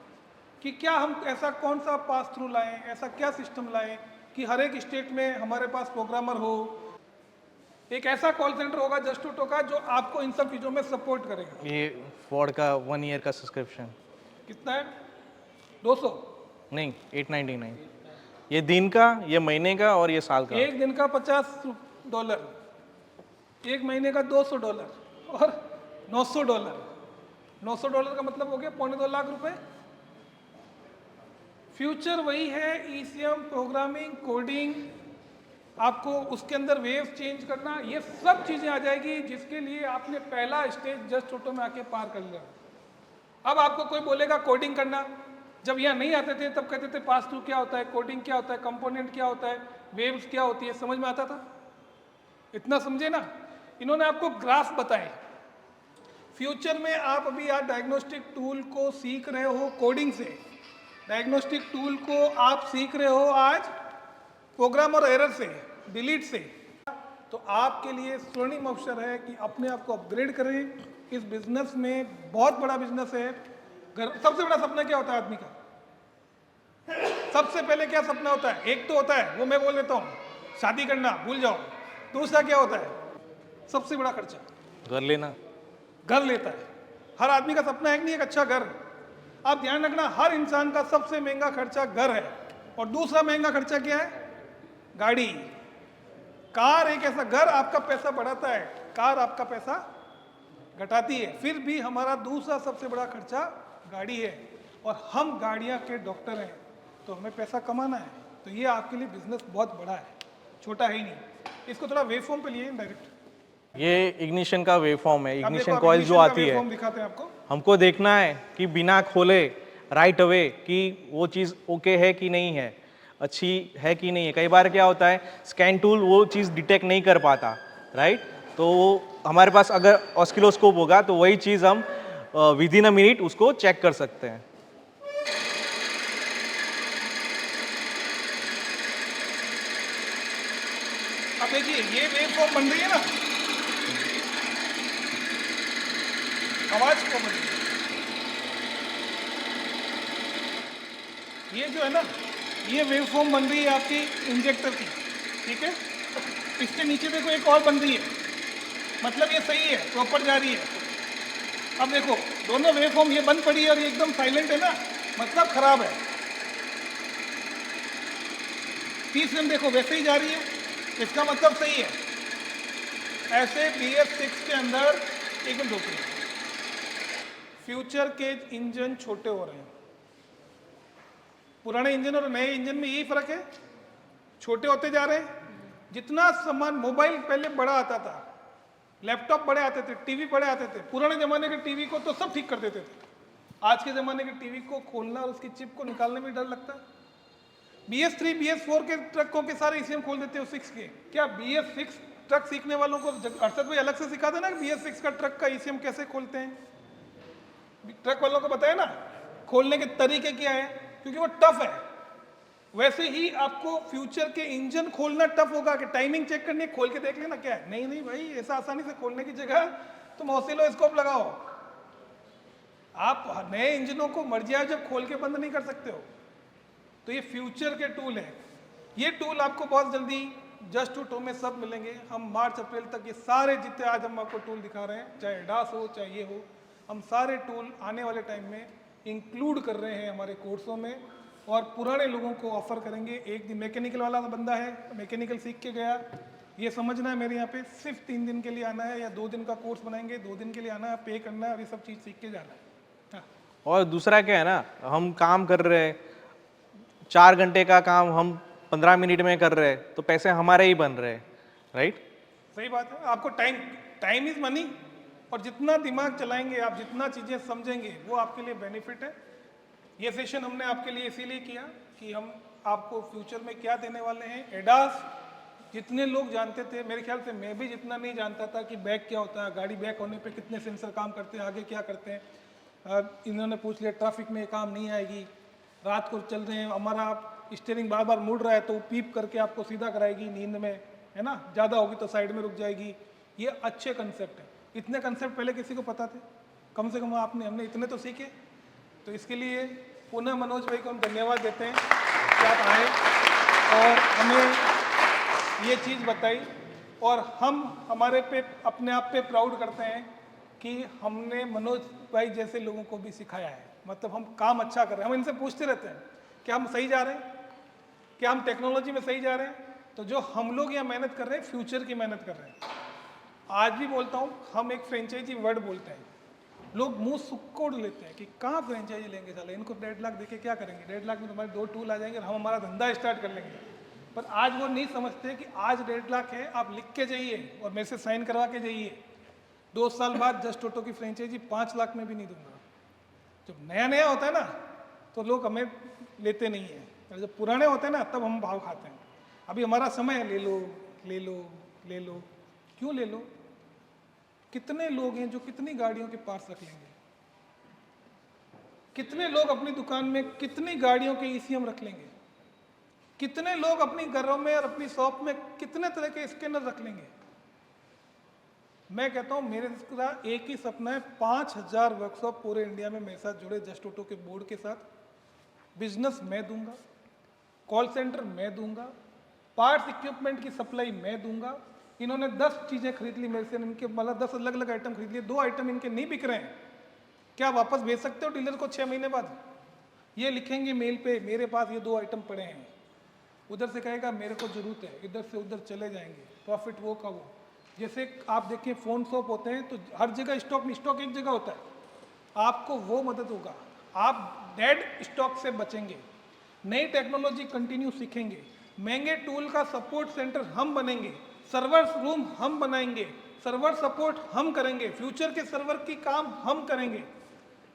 S1: कि क्या हम ऐसा कौन सा पास थ्रू लाएं, ऐसा क्या सिस्टम लाएं कि हर एक स्टेट में हमारे पास प्रोग्रामर हो। एक ऐसा कॉल सेंटर होगा जस्ट ऑटो का जो आपको इन सब चीज़ों में सपोर्ट करेगा।
S3: ये फोर्ड का 1 ईयर का सब्सक्रिप्शन
S1: कितना है? 200?
S3: नहीं, 899। ये दिन का, ये महीने का और ये साल का।
S1: एक दिन का $50, एक महीने का $200 और $900। $900 का मतलब हो गया $2.25 लाख रुपए। फ्यूचर वही है, ईसीएम, प्रोग्रामिंग, कोडिंग, आपको उसके अंदर वेव्स चेंज करना, ये सब चीज़ें आ जाएगी जिसके लिए आपने पहला स्टेज जस्ट ऑटो में आके पार कर लिया। अब आपको कोई बोलेगा कोडिंग करना, जब यहाँ नहीं आते थे तब कहते थे पास थ्रू क्या होता है, कोडिंग क्या होता है, कंपोनेंट क्या होता है, वेव्स क्या होती है, समझ में आता था? इतना समझे ना। इन्होंने आपको ग्राफ बताए। फ्यूचर में आप अभी आज डायग्नोस्टिक टूल को सीख रहे हो कोडिंग से, डायग्नोस्टिक टूल को आप सीख रहे हो आज प्रोग्राम और एरर से, डिलीट से। तो आपके लिए स्वर्णिम अवसर है कि अपने आप को अपग्रेड करें इस बिजनेस में। बहुत बड़ा बिजनेस है। सबसे बड़ा सपना क्या होता है आदमी का? सबसे पहले क्या सपना होता है? एक तो होता है, वो मैं बोल देता हूँ, शादी करना, भूल जाओ। दूसरा क्या होता है? सबसे बड़ा खर्चा,
S3: घर लेना।
S1: घर लेता है। हर आदमी का सपना है कि नहीं, एक अच्छा घर। आप ध्यान रखना, हर इंसान का सबसे महंगा खर्चा घर है। और दूसरा महंगा खर्चा क्या है? गाड़ी, कार। एक ऐसा घर आपका पैसा बढ़ाता है, कार आपका पैसा घटाती है। फिर भी हमारा दूसरा सबसे बड़ा खर्चा गाड़ी है और हम गाड़ियां के डॉक्टर हैं, तो हमें पैसा कमाना है। तो ये आपके लिए बिजनेस बहुत बड़ा है, छोटा है ही नहीं। इसको थोड़ा वेवफॉर्म पे लिए डायरेक्ट।
S3: ये इग्निशन का वेवफॉर्म है,
S1: अब
S3: इग्निशन
S1: देखो,
S3: कॉइल
S1: ignition
S3: जो
S1: का
S3: आती है,
S1: waveform दिखाते हैं आपको।
S3: हमको देखना है कि बिना खोले राइट अवे कि वो चीज़ ओके है कि नहीं है, अच्छी है कि नहीं है। कई बार क्या होता है, स्कैन टूल वो चीज़ डिटेक्ट नहीं कर पाता, राइट? तो हमारे पास अगर ऑस्किलोस्कोप होगा तो वही चीज़ हम विद इन अ मिनट उसको चेक कर सकते हैं।
S1: अब देखिए ये वेवफॉर्म बन रही है ना, आवाज को बन रही है। ये जो है ना, ये वेवफॉर्म बन रही है आपकी इंजेक्टर की, ठीक है? इसके नीचे देखो एक और बन रही है, मतलब ये सही है, प्रॉपर जा रही है। अब देखो दोनों वेवफॉर्म, ये बंद पड़ी है और ये एकदम साइलेंट है ना, मतलब खराब है। तीसरे में देखो वैसे ही जा रही है, इसका मतलब सही है। ऐसे BS6 के अंदर एकदम धोखे। फ्यूचर के इंजन छोटे हो रहे हैं। पुराने इंजन और नए इंजन में यही फर्क है, छोटे होते जा रहे हैं। जितना सामान, मोबाइल पहले बड़ा आता था, लैपटॉप बड़े आते थे, टीवी बड़े आते थे। पुराने जमाने के टीवी को तो सब ठीक कर देते थे। आज के ज़माने के टीवी को खोलना और उसकी चिप को निकालने में डर लगता है। BS3 BS4 के ट्रकों के सारे ECM खोल देते हो 6 के। क्या BS6 ट्रक सीखने वालों को अरशद भाई अलग से सिखा देना कि BS6 का ट्रक का ECM कैसे खोलते हैं? ट्रक वालों को बताया ना खोलने के तरीके क्या है, क्योंकि वो टफ है। वैसे ही आपको फ्यूचर के इंजन खोलना टफ होगा कि टाइमिंग चेक करनी है, खोल के देख लेना क्या है। नहीं नहीं भाई, ऐसा आसानी से खोलने की जगह तुम ऑसिलोस्कोप लगाओ। आप नए इंजनों को मर्जी आए जब खोल के बंद नहीं कर सकते हो। तो ये फ्यूचर के टूल हैं। ये टूल आपको बहुत जल्दी जस्ट टू टो में सब मिलेंगे। हम मार्च अप्रैल तक ये सारे जितने आज हम आपको टूल दिखा रहे हैं, चाहे एडास हो चाहे ये हो, हम सारे टूल आने वाले टाइम में इंक्लूड कर रहे हैं हमारे कोर्सों में, और पुराने लोगों को ऑफर करेंगे। एक दिन मैकेनिकल वाला बंदा है, मैकेनिकल सीख के गया, ये समझना है मेरे यहाँ पे सिर्फ 3 दिन के लिए आना है, या 2 दिन का कोर्स बनाएंगे, 2 दिन के लिए आना है, पे करना है और ये सब चीज़ सीख के जाना है। हाँ।
S3: और दूसरा क्या है ना, हम काम कर रहे हैं, 4 घंटे का काम हम 15 मिनट में कर रहे हैं, तो पैसे हमारे ही बन रहे हैं, राइट?
S1: सही बात है। आपको टाइम इज मनी, और जितना दिमाग चलाएंगे आप, जितना चीज़ें समझेंगे, वो आपके लिए बेनिफिट है। ये सेशन हमने आपके लिए इसीलिए किया कि हम आपको फ्यूचर में क्या देने वाले हैं। एडास जितने लोग जानते थे, मेरे ख्याल से मैं भी जितना नहीं जानता था कि बैक क्या होता है, गाड़ी बैक होने पे कितने सेंसर काम करते हैं, आगे क्या करते हैं, इन्होंने पूछ लिया ट्रैफिक में काम नहीं आएगी, रात को चल रहे हैं, हमारा स्टीयरिंग बार बार मुड़ रहा है तो पीप करके आपको सीधा कराएगी नींद में, है ना, ज़्यादा होगी तो साइड में रुक जाएगी। ये अच्छे कंसेप्ट हैं। इतने कंसेप्ट पहले किसी को पता थे? कम से कम हमने इतने तो सीखे। तो इसके लिए पुनः मनोज भाई को हम धन्यवाद देते हैं कि आप आए और हमें ये चीज़ बताई, और हम हमारे पे अपने आप पे प्राउड करते हैं कि हमने मनोज भाई जैसे लोगों को भी सिखाया है। मतलब हम काम अच्छा कर रहे हैं। हम इनसे पूछते रहते हैं कि हम सही जा रहे हैं, क्या हम टेक्नोलॉजी में सही जा रहे हैं। तो जो हम लोग यहाँ मेहनत कर रहे हैं, फ्यूचर की मेहनत कर रहे हैं। आज भी बोलता हूँ, हम एक फ्रेंचाइजी वर्ड बोलते हैं, लोग मुंह सुक्कोड़ लेते हैं कि कहाँ फ्रेंचाइजी लेंगे, चले इनको 1.5 लाख देके क्या करेंगे, 1.5 लाख में तुम्हारे 2 टूल आ जाएंगे और हम हमारा धंधा स्टार्ट कर लेंगे। पर आज वो नहीं समझते कि आज 1.5 लाख है, आप लिख के जाइए और मेरे से साइन करवा के जाइए, 2 साल बाद जस्ट ऑटो की फ्रेंचाइजी 5 लाख में भी नहीं दूंगा। जब नया नया होता है ना तो लोग हमें लेते नहीं हैं, और जब पुराने होते हैं ना तब हम भाव खाते हैं। अभी हमारा समय है, ले लो ले लो ले लो। क्यों ले लो? कितने लोग हैं जो कितनी गाड़ियों के पार्ट्स रख लेंगे? कितने लोग अपनी दुकान में कितनी गाड़ियों के ईसीएम रख लेंगे? कितने लोग अपनी घरों में और अपनी शॉप में कितने तरह के स्कैनर रख लेंगे? मैं कहता हूं मेरा एक ही सपना है, 5000 वर्कशॉप पूरे इंडिया में मेरे साथ जुड़े जस्ट ऑटो के बोर्ड के साथ। बिजनेस मैं दूंगा, कॉल सेंटर मैं दूंगा, पार्ट्स इक्विपमेंट की सप्लाई मैं दूंगा। इन्होंने 10 चीज़ें खरीद ली मेरे से, इनके मतलब 10 अलग अलग आइटम खरीद लिए, 2 आइटम इनके नहीं बिक रहे हैं, क्या वापस भेज सकते हो डीलर को 6 महीने बाद? ये लिखेंगे मेल पे, मेरे पास ये 2 आइटम पड़े हैं। उधर से कहेगा मेरे को जरूरत है, इधर से उधर चले जाएंगे, प्रॉफिट वो का वो। जैसे आप देखिए फ़ोन शॉप होते हैं तो हर जगह स्टॉक नहीं, स्टॉक एक जगह होता है। आपको वो मदद होगा, आप डेड स्टॉक से बचेंगे, नई टेक्नोलॉजी कंटिन्यू सीखेंगे, महंगे टूल का सपोर्ट सेंटर हम बनेंगे, सर्वर रूम हम बनाएंगे, सर्वर सपोर्ट हम करेंगे, फ्यूचर के सर्वर की काम हम करेंगे।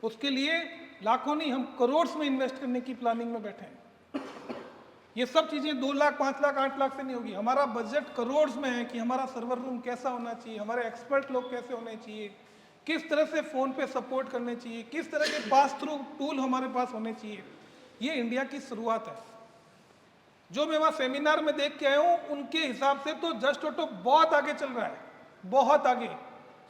S1: उसके लिए लाखों नहीं, हम करोड़ में इन्वेस्ट करने की प्लानिंग में बैठे हैं। ये सब चीज़ें 2 लाख 5 लाख 8 लाख से नहीं होगी। हमारा बजट करोड़ में है कि हमारा सर्वर रूम कैसा होना चाहिए, हमारे एक्सपर्ट लोग कैसे होने चाहिए, किस तरह से फ़ोन पे सपोर्ट करने चाहिए, किस तरह के पास थ्रू टूल हमारे पास होने चाहिए। ये इंडिया की शुरुआत है। जो मैं वहाँ सेमिनार में देख के आया हूँ उनके हिसाब से तो जस्ट ऑटो बहुत आगे चल रहा है, बहुत आगे,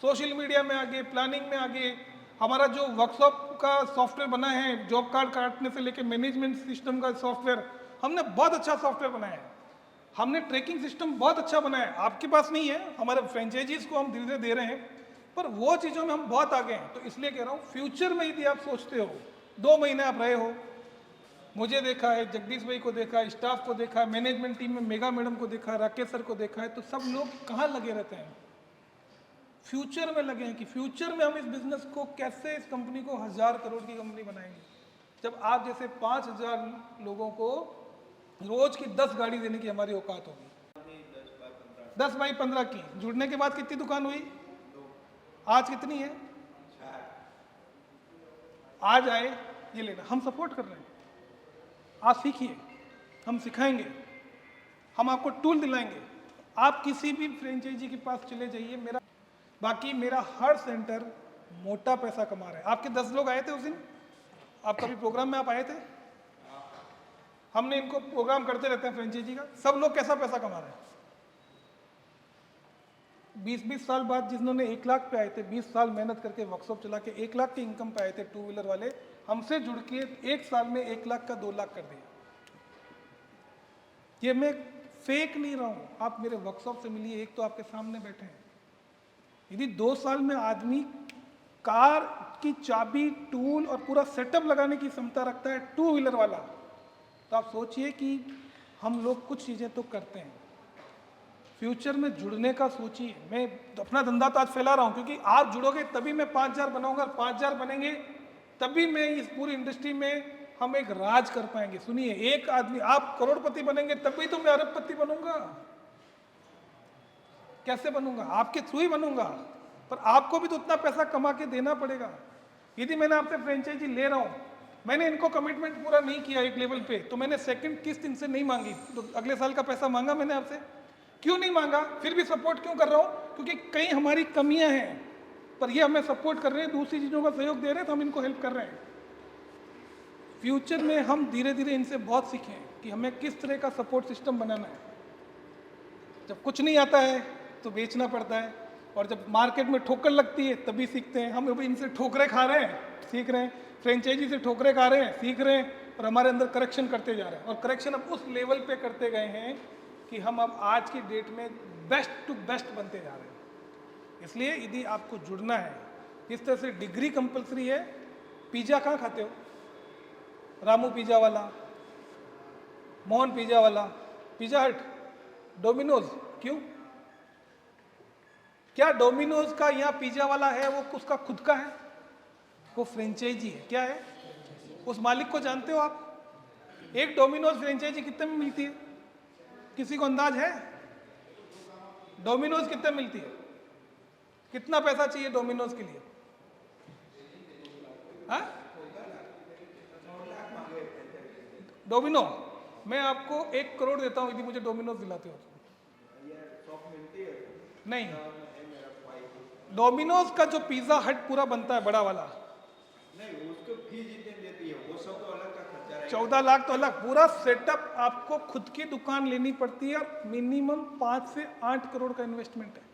S1: सोशल मीडिया में आगे, प्लानिंग में आगे। हमारा जो वर्कशॉप का सॉफ्टवेयर बना है, जॉब कार्ड काटने से लेके मैनेजमेंट सिस्टम का सॉफ्टवेयर, हमने बहुत अच्छा सॉफ्टवेयर बनाया है। हमने ट्रैकिंग सिस्टम बहुत अच्छा बनाया है, आपके पास नहीं है, हमारे फ्रेंचाइजीज को हम धीरे धीरे दे रहे हैं, पर वो चीज़ों में हम बहुत आगे हैं। तो इसलिए कह रहा हूँ, फ्यूचर में यदि आप सोचते हो, 2 महीने आप रहे हो, मुझे देखा है, जगदीश भाई को देखा है, स्टाफ को देखा है, मैनेजमेंट टीम में मेगा मैडम को देखा है, राकेश सर को देखा है, तो सब लोग कहाँ लगे रहते हैं? फ्यूचर में लगे हैं कि फ्यूचर में हम इस बिजनेस को कैसे, इस कंपनी को 1000 करोड़ की कंपनी बनाएंगे। जब आप जैसे 5000 लोगों को रोज की 10 गाड़ी देने की हमारी औकात होगी। 10 बाई 15 की जुड़ने के बाद कितनी दुकान हुई? आज कितनी है? आज आए ये लेना, हम सपोर्ट कर रहे हैं। आप सीखिए, हम सिखाएंगे, हम आपको टूल दिलाएंगे। आप किसी भी फ्रेंचाइजी के पास चले जाइए, मेरा हर सेंटर मोटा पैसा कमा रहा है। आपके 10 लोग आए थे उस दिन, आप कभी प्रोग्राम में आप आए थे? हमने इनको प्रोग्राम करते रहते हैं फ्रेंचाइजी का। सब लोग कैसा पैसा कमा रहे हैं। 20-20 साल बाद जिन्होंने 1 लाख पे आए थे, 20 साल मेहनत करके वर्कशॉप चला के 1 लाख की इनकम पे आए थे, टू व्हीलर वाले, हमसे जुड़ के 1 साल में 1 लाख का 2 लाख कर दिया। ये मैं फेक नहीं रहा हूँ, आप मेरे वर्कशॉप से मिलिए, एक तो आपके सामने बैठे हैं। यदि 2 साल में आदमी कार की चाबी, टूल और पूरा सेटअप लगाने की क्षमता रखता है टू व्हीलर वाला, तो आप सोचिए कि हम लोग कुछ चीज़ें तो करते हैं। फ्यूचर में जुड़ने का सोचिए। मैं अपना धंधा तो आज फैला रहा हूँ क्योंकि आप जुड़ोगे तभी मैं 5000 बनाऊंगा, 5000 बनेंगे तभी मैं इस पूरी इंडस्ट्री में हम एक राज कर पाएंगे। सुनिए, एक आदमी, आप करोड़पति बनेंगे तभी तो मैं अरबपति बनूंगा। कैसे बनूंगा? आपके थ्रू ही बनूंगा, पर आपको भी तो उतना पैसा कमा के देना पड़ेगा। यदि मैंने आपसे फ्रेंचाइजी ले रहा हूँ, मैंने इनको कमिटमेंट पूरा नहीं किया एक लेवल पे, तो मैंने सेकंड किस्त इनसे नहीं मांगी, तो अगले साल का पैसा मांगा मैंने आपसे? क्यों नहीं मांगा? फिर भी सपोर्ट क्यों कर रहा हूँ? क्योंकि कई हमारी कमियां हैं, पर ये हमें सपोर्ट कर रहे हैं, दूसरी चीज़ों का सहयोग दे रहे हैं, तो हम इनको हेल्प कर रहे हैं। फ्यूचर में हम धीरे धीरे इनसे बहुत सीखें कि हमें किस तरह का सपोर्ट सिस्टम बनाना है। जब कुछ नहीं आता है तो बेचना पड़ता है, और जब मार्केट में ठोकर लगती है तभी सीखते हैं। हम अभी इनसे ठोकरें खा रहे हैं, सीख रहे हैं, फ्रेंचाइजी से ठोकरें खा रहे हैं, सीख रहे हैं, और हमारे अंदर करेक्शन करते जा रहे हैं। और करेक्शन अब उस लेवल पे करते गए हैं कि हम अब आज की डेट में बेस्ट टू बेस्ट बनते जा रहे हैं। इसलिए यदि आपको जुड़ना है, इस तरह से डिग्री कंपलसरी है। पिज़्ज़ा कहाँ खाते हो? रामू पिज़्ज़ा वाला, मोहन पिज़्ज़ा वाला, पिज़्ज़ा हट, डोमिनोज। क्यों? क्या डोमिनोज का यहाँ पिज़्ज़ा वाला है वो उसका खुद का है? वो फ्रेंचाइजी है। क्या है? उस मालिक को जानते हो आप? एक डोमिनोज फ्रेंचाइजी कितने में मिलती है? किसी को अंदाज है? डोमिनोज कितने मिलती है? कितना पैसा चाहिए डोमिनोज के लिए? हाँ? डोमिनो, मैं आपको 1 करोड़ देता हूं यदि मुझे डोमिनोज दिलाते हो तो। नहीं, डोमिनोज का जो पिज्जा हट पूरा बनता है बड़ा वाला,
S4: नहीं, उसको फी जितने देती है वो सब तो अलग का खर्चा रहेगा।
S1: 14 लाख तो अलग। पूरा सेटअप आपको खुद की दुकान लेनी पड़ती है, मिनिमम 5 से 8 करोड़ का इन्वेस्टमेंट है।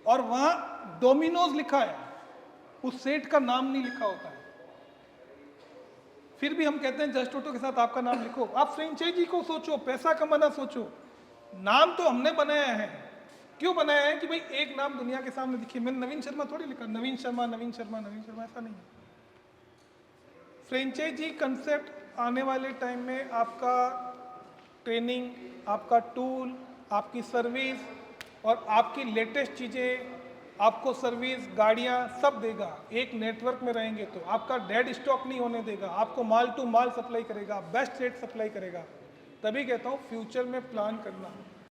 S1: और वहां डोमिनोज लिखा है, उस सेट का नाम नहीं लिखा होता है। फिर भी हम कहते हैं जस्ट ऑटो के साथ आपका नाम लिखो। आप फ्रेंचाइजी को सोचो, पैसा कमाना सोचो। नाम तो हमने बनाया है। क्यों बनाया है? कि भाई एक नाम दुनिया के सामने दिखे। मैंने नवीन शर्मा थोड़ी लिखा, नवीन शर्मा, नवीन शर्मा, नवीन शर्मा, ऐसा नहीं है। फ्रेंचाइजी कंसेप्ट आने वाले टाइम में आपका ट्रेनिंग, आपका टूल, आपकी सर्विस और आपकी लेटेस्ट चीज़ें, आपको सर्विस, गाड़ियाँ सब देगा। एक नेटवर्क में रहेंगे तो आपका डेड स्टॉक नहीं होने देगा, आपको माल टू माल सप्लाई करेगा, बेस्ट रेट सप्लाई करेगा। तभी कहता हूँ फ्यूचर में प्लान करना।